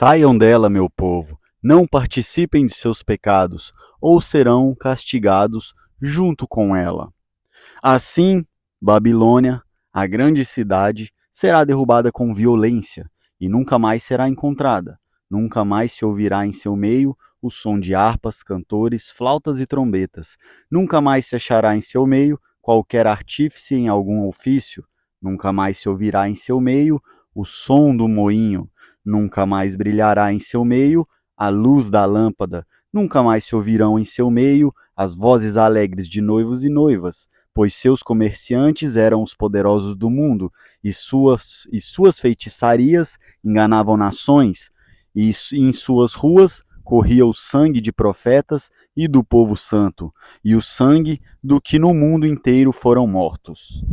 Saiam dela, meu povo, não participem de seus pecados, ou serão castigados junto com ela. Assim, Babilônia, a grande cidade, será derrubada com violência e nunca mais será encontrada. Nunca mais se ouvirá em seu meio o som de harpas, cantores, flautas e trombetas. Nunca mais se achará em seu meio qualquer artífice em algum ofício. Nunca mais se ouvirá em seu meio o som do moinho. Nunca mais brilhará em seu meio a luz da lâmpada. Nunca mais se ouvirão em seu meio as vozes alegres de noivos e noivas, pois seus comerciantes eram os poderosos do mundo, e suas feitiçarias enganavam nações, e em suas ruas corria o sangue de profetas e do povo santo, e o sangue do que no mundo inteiro foram mortos.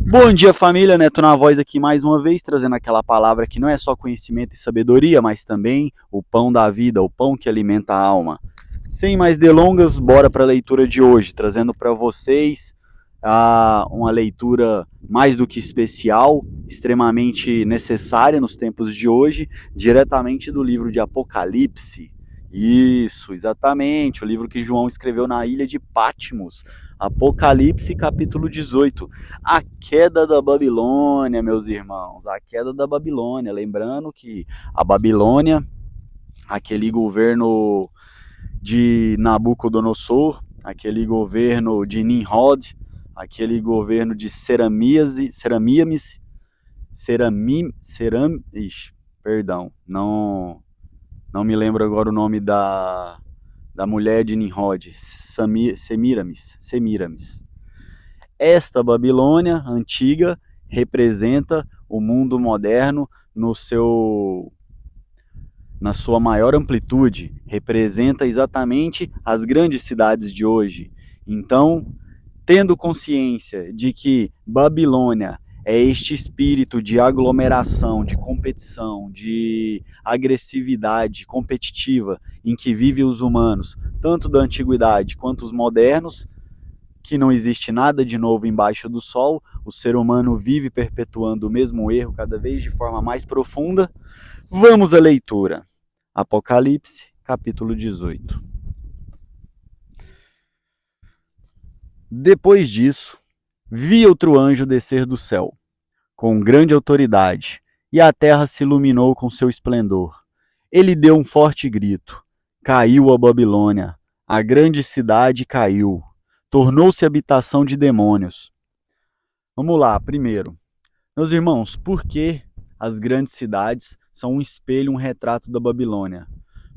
Bom dia, família, Neto na voz aqui mais uma vez, trazendo aquela palavra que não é só conhecimento e sabedoria, mas também o pão da vida, o pão que alimenta a alma. Sem mais delongas, bora para a leitura de hoje, trazendo para vocês uma leitura mais do que especial, extremamente necessária nos tempos de hoje, diretamente do livro de Apocalipse. Isso, exatamente, o livro que João escreveu na ilha de Patmos, Apocalipse capítulo 18, a queda da Babilônia, meus irmãos, a queda da Babilônia, lembrando que a Babilônia, aquele governo de Nabucodonosor, aquele governo de Nimrod, aquele governo de não me lembro agora o nome da mulher de Nimrod, Semiramis. Esta Babilônia antiga representa o mundo moderno na sua maior amplitude, representa exatamente as grandes cidades de hoje. Então, tendo consciência de que Babilônia é este espírito de aglomeração, de competição, de agressividade competitiva em que vivem os humanos, tanto da antiguidade quanto os modernos, que não existe nada de novo embaixo do sol, o ser humano vive perpetuando o mesmo erro cada vez de forma mais profunda. Vamos à leitura. Apocalipse, capítulo 18. Depois disso, vi outro anjo descer do céu, com grande autoridade, e a terra se iluminou com seu esplendor. Ele deu um forte grito. Caiu a Babilônia, a grande cidade caiu. Tornou-se habitação de demônios. Vamos lá, primeiro. Meus irmãos, por que as grandes cidades são um espelho, um retrato da Babilônia?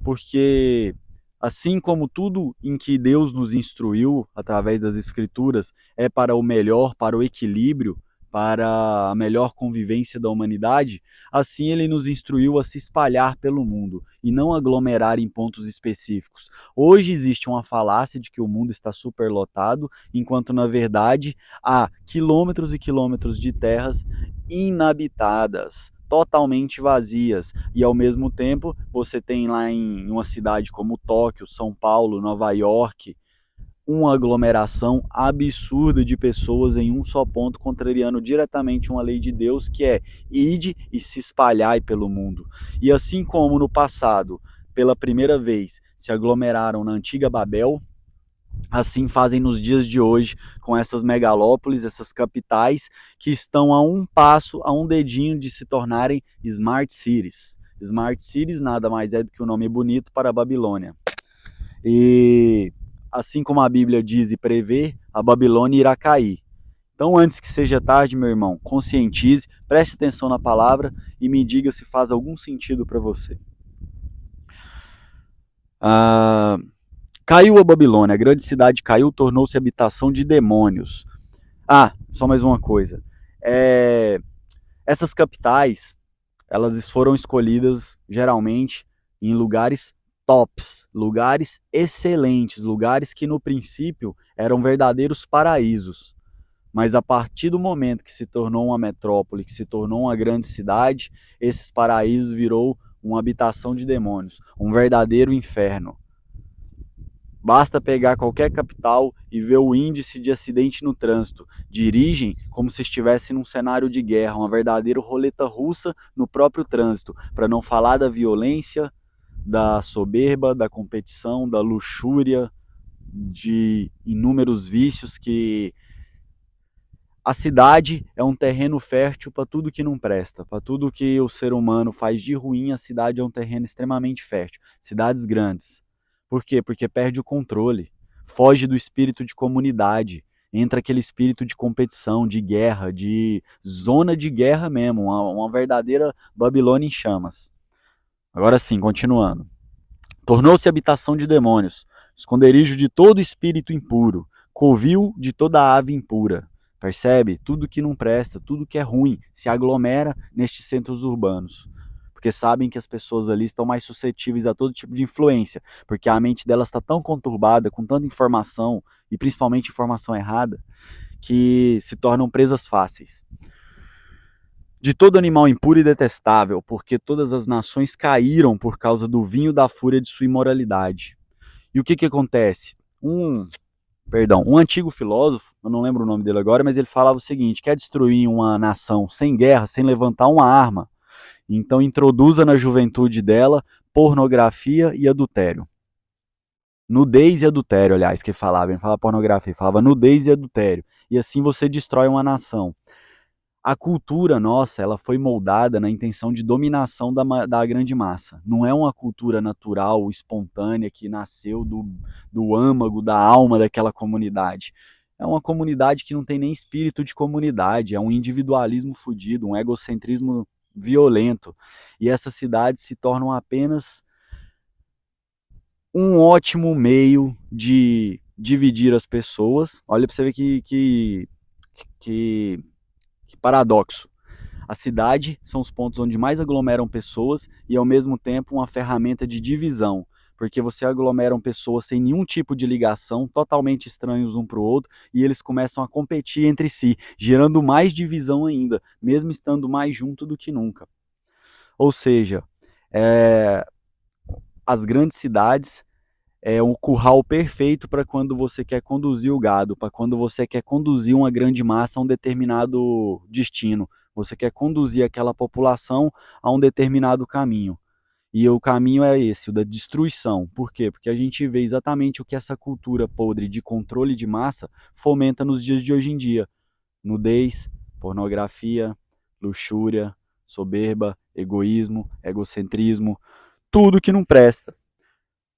Porque, assim como tudo em que Deus nos instruiu através das Escrituras é para o melhor, para o equilíbrio, para a melhor convivência da humanidade, assim ele nos instruiu a se espalhar pelo mundo e não aglomerar em pontos específicos. Hoje existe uma falácia de que o mundo está superlotado, enquanto na verdade há quilômetros e quilômetros de terras inabitadas, totalmente vazias, e ao mesmo tempo você tem lá em uma cidade como Tóquio, São Paulo, Nova York, uma aglomeração absurda de pessoas em um só ponto, contrariando diretamente uma lei de Deus, que é ide e se espalhai pelo mundo. E assim como no passado, pela primeira vez, se aglomeraram na antiga Babel, assim fazem nos dias de hoje com essas megalópolis, essas capitais que estão a um passo, a um dedinho de se tornarem Smart Cities. Smart Cities nada mais é do que um nome bonito para a Babilônia. E assim como a Bíblia diz e prevê, a Babilônia irá cair. Então, antes que seja tarde, meu irmão, conscientize, preste atenção na palavra e me diga se faz algum sentido para você. Caiu a Babilônia, a grande cidade caiu, tornou-se habitação de demônios. Só mais uma coisa. Essas capitais, elas foram escolhidas geralmente em lugares tops, lugares excelentes, lugares que no princípio eram verdadeiros paraísos. Mas a partir do momento que se tornou uma metrópole, que se tornou uma grande cidade, esses paraísos virou uma habitação de demônios, um verdadeiro inferno. Basta pegar qualquer capital e ver o índice de acidente no trânsito. Dirigem como se estivesse num cenário de guerra, uma verdadeira roleta russa no próprio trânsito, para não falar da violência, da soberba, da competição, da luxúria, de inúmeros vícios que a cidade é um terreno fértil para tudo que não presta, para tudo que o ser humano faz de ruim, a cidade é um terreno extremamente fértil. Cidades grandes. Por quê? Porque perde o controle, foge do espírito de comunidade, entra aquele espírito de competição, de guerra, de zona de guerra mesmo, uma verdadeira Babilônia em chamas. Agora sim, continuando. Tornou-se habitação de demônios, esconderijo de todo espírito impuro, covil de toda ave impura. Percebe? Tudo que não presta, tudo que é ruim, se aglomera nestes centros urbanos. Porque sabem que as pessoas ali estão mais suscetíveis a todo tipo de influência, porque a mente delas está tão conturbada, com tanta informação, e principalmente informação errada, que se tornam presas fáceis. De todo animal impuro e detestável, porque todas as nações caíram por causa do vinho da fúria de sua imoralidade. E o que acontece? Um antigo filósofo, eu não lembro o nome dele agora, mas ele falava o seguinte: quer destruir uma nação sem guerra, sem levantar uma arma, então introduza na juventude dela pornografia e adultério. Nudez e adultério, aliás, que falava, ele não falava pornografia, falava nudez e adultério. E assim você destrói uma nação. A cultura nossa, ela foi moldada na intenção de dominação da grande massa. Não é uma cultura natural, espontânea, que nasceu do âmago, da alma daquela comunidade. É uma comunidade que não tem nem espírito de comunidade, é um individualismo fudido, um egocentrismo violento. E essas cidades se tornam apenas um ótimo meio de dividir as pessoas. Olha para você ver que paradoxo. A cidade são os pontos onde mais aglomeram pessoas e, ao mesmo tempo, uma ferramenta de divisão, porque você aglomeram pessoas sem nenhum tipo de ligação, totalmente estranhos um para o outro, e eles começam a competir entre si, gerando mais divisão ainda, mesmo estando mais junto do que nunca. Ou seja, as grandes cidades é um curral perfeito para quando você quer conduzir o gado, para quando você quer conduzir uma grande massa a um determinado destino. Você quer conduzir aquela população a um determinado caminho. E o caminho é esse, o da destruição. Por quê? Porque a gente vê exatamente o que essa cultura podre de controle de massa fomenta nos dias de hoje em dia. Nudez, pornografia, luxúria, soberba, egoísmo, egocentrismo, tudo que não presta.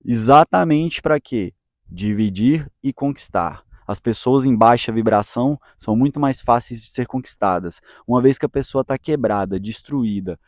Exatamente para quê? Dividir e conquistar. As pessoas em baixa vibração são muito mais fáceis de ser conquistadas. Uma vez que a pessoa está quebrada, destruída,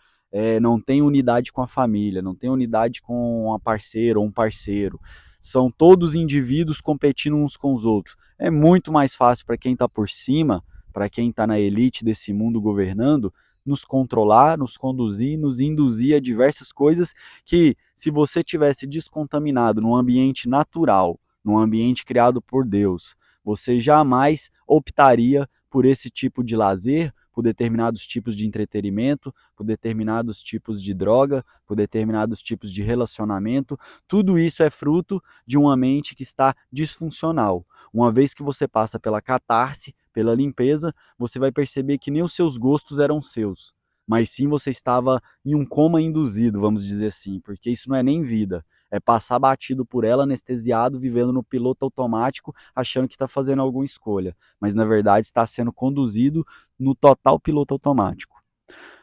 não tem unidade com a família, não tem unidade com uma parceira ou um parceiro, são todos indivíduos competindo uns com os outros. É muito mais fácil para quem está por cima, para quem está na elite desse mundo governando, nos controlar, nos conduzir, nos induzir a diversas coisas que, se você tivesse descontaminado num ambiente natural, num ambiente criado por Deus, você jamais optaria por esse tipo de lazer, por determinados tipos de entretenimento, por determinados tipos de droga, por determinados tipos de relacionamento. Tudo isso é fruto de uma mente que está disfuncional. Uma vez que você passa pela catarse, pela limpeza, você vai perceber que nem os seus gostos eram seus, mas sim você estava em um coma induzido, vamos dizer assim, porque isso não é nem vida, é passar batido por ela, anestesiado, vivendo no piloto automático, achando que está fazendo alguma escolha, mas na verdade está sendo conduzido no total piloto automático.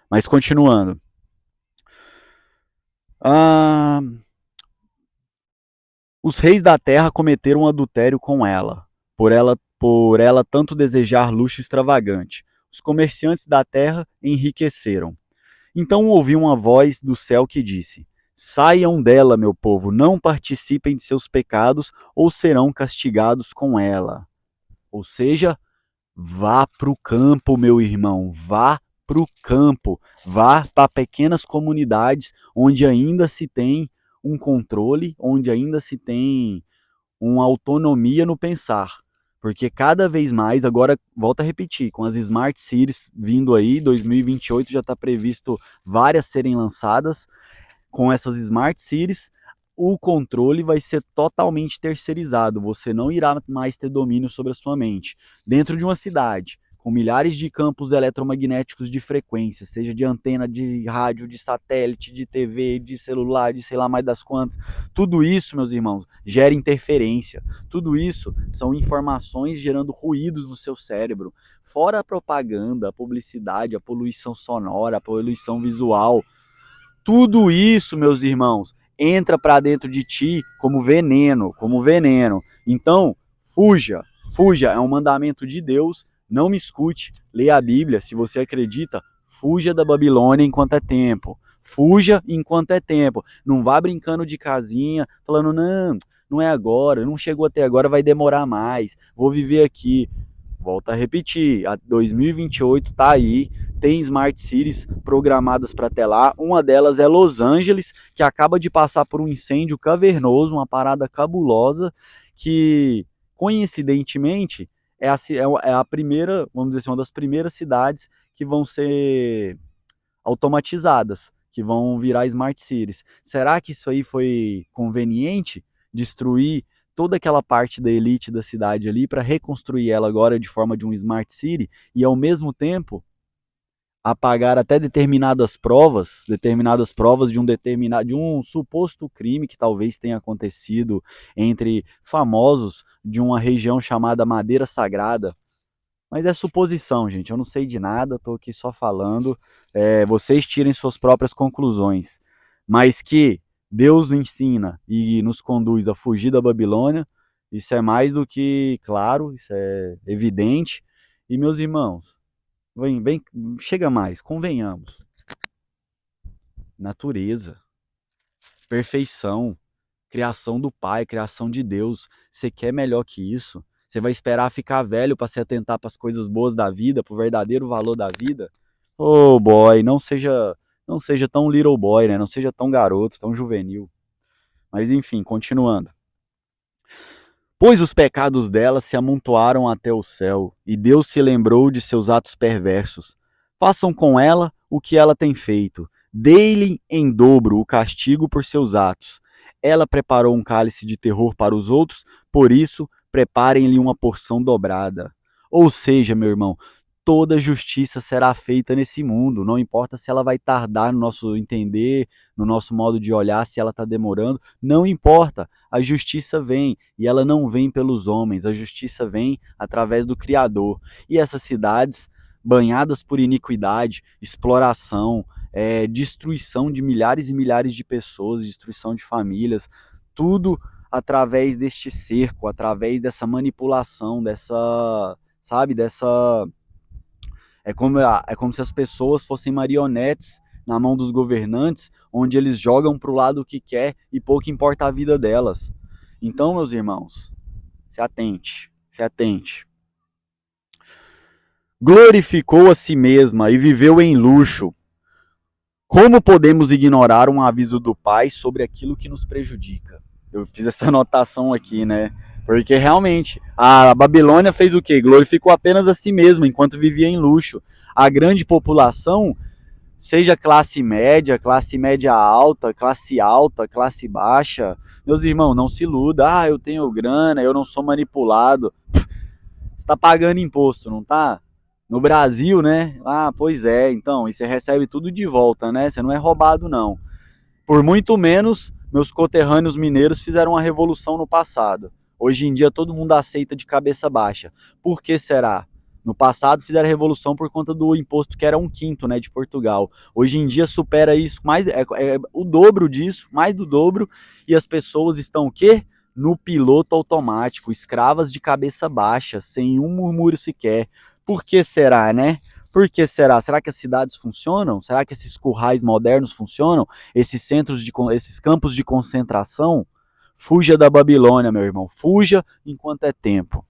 Mas continuando. Os reis da terra cometeram um adultério com ela, por ela tanto desejar luxo extravagante. Os comerciantes da terra enriqueceram. Então ouvi uma voz do céu que disse: saiam dela, meu povo, não participem de seus pecados ou serão castigados com ela. Ou seja, vá para o campo, meu irmão, vá para o campo, vá para pequenas comunidades onde ainda se tem um controle, onde ainda se tem uma autonomia no pensar. Porque cada vez mais, agora, volto a repetir, com as Smart Cities vindo aí, 2028 já está previsto várias serem lançadas. Com essas Smart Cities, o controle vai ser totalmente terceirizado. Você não irá mais ter domínio sobre a sua mente. Dentro de uma cidade, com milhares de campos eletromagnéticos de frequência, seja de antena, de rádio, de satélite, de TV, de celular, de sei lá mais das quantas, tudo isso, meus irmãos, gera interferência. Tudo isso são informações gerando ruídos no seu cérebro. Fora a propaganda, a publicidade, a poluição sonora, a poluição visual. Tudo isso, meus irmãos, entra para dentro de ti como veneno, como veneno. Então, fuja, fuja, é um mandamento de Deus. Não me escute, leia a Bíblia, se você acredita, fuja da Babilônia enquanto é tempo. Fuja enquanto é tempo. Não vá brincando de casinha, falando, não, não é agora, não chegou até agora, vai demorar mais, vou viver aqui. Volto a repetir, a 2028 tá aí, tem Smart Cities programadas para até lá. Uma delas é Los Angeles, que acaba de passar por um incêndio cavernoso, uma parada cabulosa, que coincidentemente é a primeira, vamos dizer assim, uma das primeiras cidades que vão ser automatizadas, que vão virar Smart Cities. Será que isso aí foi conveniente? Destruir toda aquela parte da elite da cidade ali para reconstruir ela agora de forma de um Smart City e ao mesmo tempo apagar até determinadas provas de um suposto crime que talvez tenha acontecido entre famosos de uma região chamada Madeira Sagrada. Mas é suposição, gente. Eu não sei de nada, estou aqui só falando. Vocês tirem suas próprias conclusões. Mas que Deus ensina e nos conduz a fugir da Babilônia, isso é mais do que claro, isso é evidente. E, meus irmãos, vem, chega mais, convenhamos. Natureza, perfeição, criação do Pai, criação de Deus. Você quer melhor que isso? Você vai esperar ficar velho para se atentar para as coisas boas da vida, para o verdadeiro valor da vida? Oh boy, não seja tão little boy, né? Não seja tão garoto, tão juvenil. Mas enfim, continuando. Pois os pecados dela se amontoaram até o céu, e Deus se lembrou de seus atos perversos. Façam com ela o que ela tem feito. Dei-lhe em dobro o castigo por seus atos. Ela preparou um cálice de terror para os outros, por isso preparem-lhe uma porção dobrada. Ou seja, meu irmão, toda justiça será feita nesse mundo, não importa se ela vai tardar no nosso entender, no nosso modo de olhar, se ela está demorando, não importa, a justiça vem, e ela não vem pelos homens, a justiça vem através do Criador. E essas cidades, banhadas por iniquidade, exploração, destruição de milhares e milhares de pessoas, destruição de famílias, tudo através deste cerco, através dessa manipulação, é como se as pessoas fossem marionetes na mão dos governantes, onde eles jogam para o lado que quer e pouco importa a vida delas. Então, meus irmãos, se atente, se atente. Glorificou a si mesma e viveu em luxo. Como podemos ignorar um aviso do Pai sobre aquilo que nos prejudica? Eu fiz essa anotação aqui, né? Porque realmente, a Babilônia fez o quê? Glorificou apenas a si mesma, enquanto vivia em luxo. A grande população, seja classe média alta, classe baixa, meus irmãos, não se iluda. Eu tenho grana, eu não sou manipulado. Você tá pagando imposto, não tá? No Brasil, né? Pois é, então, e você recebe tudo de volta, né? Você não é roubado, não. Por muito menos, meus conterrâneos mineiros fizeram uma revolução no passado. Hoje em dia todo mundo aceita de cabeça baixa. Por que será? No passado fizeram a revolução por conta do imposto que era 1/5, né, de Portugal. Hoje em dia supera isso, o dobro disso, mais do dobro, e as pessoas estão o quê? No piloto automático, escravas de cabeça baixa, sem um murmúrio sequer. Por que será, né? Por que será? Será que as cidades funcionam? Será que esses currais modernos funcionam? Esses campos de concentração? Fuja da Babilônia, meu irmão. Fuja enquanto é tempo.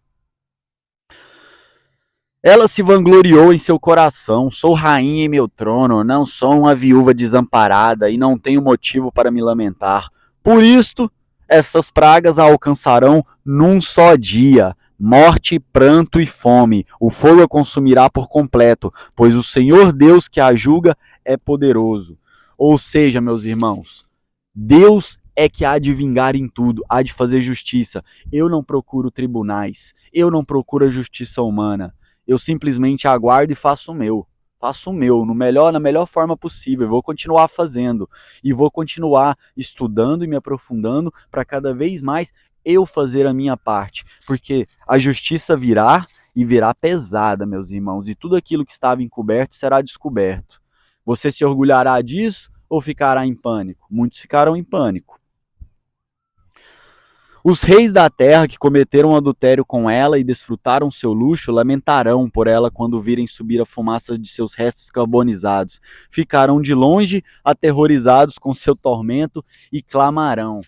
Ela se vangloriou em seu coração. Sou rainha em meu trono. Não sou uma viúva desamparada e não tenho motivo para me lamentar. Por isto, estas pragas a alcançarão num só dia. Morte, pranto e fome, o fogo a consumirá por completo, pois o Senhor Deus que a julga é poderoso. Ou seja, meus irmãos, Deus é que há de vingar em tudo, há de fazer justiça. Eu não procuro tribunais, eu não procuro a justiça humana. Eu simplesmente aguardo e faço o meu. Faço o meu, na melhor forma possível. Eu vou continuar fazendo. E vou continuar estudando e me aprofundando para cada vez mais eu fazer a minha parte. Porque a justiça virá e virá pesada, meus irmãos. E tudo aquilo que estava encoberto será descoberto. Você se orgulhará disso ou ficará em pânico? Muitos ficarão em pânico. Os reis da terra que cometeram adultério com ela e desfrutaram seu luxo lamentarão por ela quando virem subir a fumaça de seus restos carbonizados. Ficarão de longe aterrorizados com seu tormento e clamarão: